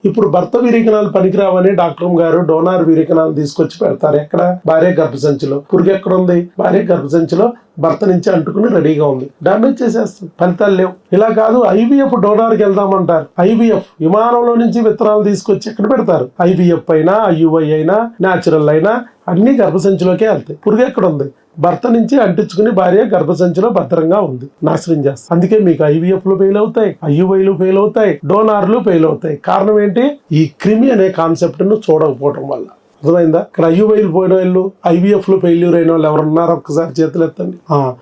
ఇప్పుడు భర్త వీరికణాలు పనికిరావని డాక్టర్ గారు డోనార్ వీరికణాలు తీసుకొచ్చి పెడతారు. ఎక్కడ? భార్య గర్భసంచిలో. పురుగు ఎక్కడ ఉంది? భార్య గర్భసంచిలో భర్త నుంచి అంటుకుని రెడీగా ఉంది. డామేజ్ చేసేస్తుంది, ఫలితాలు లేవు. ఇలా కాదు, ఐవీఎఫ్ డోనార్కి వెళ్దామంటారు. ఐవీఎఫ్ విమానంలో నుంచి విత్తనాలు తీసుకొచ్చి ఎక్కడ పెడతారు? ఐవీఎఫ్ అయినా, ఐయుఐ అయినా, న్యాచురల్ అయినా అన్ని గర్భసంచిలోకే వెళ్తాయి. పురుగు ఎక్కడ ఉంది? భర్త నుంచి అంటించుకుని భార్య గర్భసంచిలో భద్రంగా ఉంది, నాశనం చేస్తాం. అందుకే మీకు ఐవీఎఫ్లు ఫెయిల్ అవుతాయి, ఐయుఐలు ఫెయిల్ అవుతాయి, డోనార్లు ఫెయిల్ అవుతాయి. కారణం ఏంటి? ఈ క్రిమి అనే కాన్సెప్ట్ ను చూడకపోవడం వల్ల. అర్థమైందా? ఇక్కడ ఐయుఐలు పోయిన వాళ్ళు, ఐవీఎఫ్ లో ఫెయిల్యూర్ అయిన వాళ్ళు ఎవరున్నారు? ఒక్కసారి చేతులు ఎత్తండి.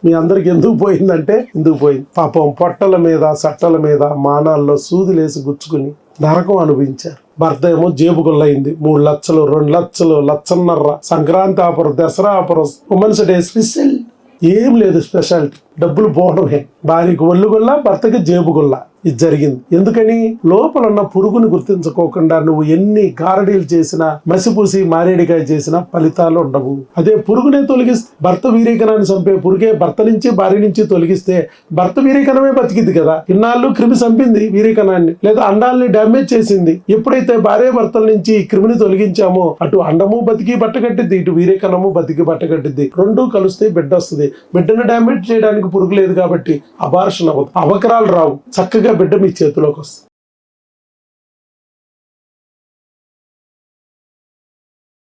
మీ అందరికి ఎందుకు పోయిందంటే, ఎందుకు పోయింది? పాపం పొట్టల మీద, సట్టల మీద, మానాల్లో సూదులేసి గుచ్చుకుని నరకం అనుభవించారు. భర్త ఏమో జేబు గుల్లయింది. 3 లక్షలు, 2 లక్షలు, 1,50,000. Sankranti offer, Dasara offer, women's day special. ఏం లేదు స్పెషాలిటీ, డబ్బులు పోవడమే. భార్యకు ఒళ్ళు గుల్ల, భర్తకి జేబు గుల్ల. ఇది జరిగింది. ఎందుకని? లోపల ఉన్న పురుగుని గుర్తించుకోకుండా నువ్వు ఎన్ని గారడీలు చేసినా, మసిపూసి మారేడికాయ చేసినా ఫలితాలు ఉండవు. అదే పురుగునే తొలగిస్తే, భర్త వీరీకణాన్ని చంపే పురుగే భర్త నుంచి, భార్య నుంచి తొలగిస్తే భర్త వీరీకణమే బతికింది కదా. ఇన్నాళ్ళు క్రిమి చంపింది వీరీకణాన్ని, లేదా అండాలని డ్యామేజ్ చేసింది. ఎప్పుడైతే భార్య భర్తల నుంచి ఈ క్రిమిని తొలగించామో, అటు అండము బతికి బట్టకట్టిద్ది, ఇటు వీరీకణము బతికి బట్టకట్టిద్ది. రెండూ కలిస్తే బిడ్డ వస్తుంది. బిడ్డను డ్యామేజ్ చేయడానికి పురుగు లేదు కాబట్టి అబార్షన్ అవ్వదు, అవకరాలు రావు. చక్కగా బిడ్డ మీ చేతిలోకి వస్తుంది.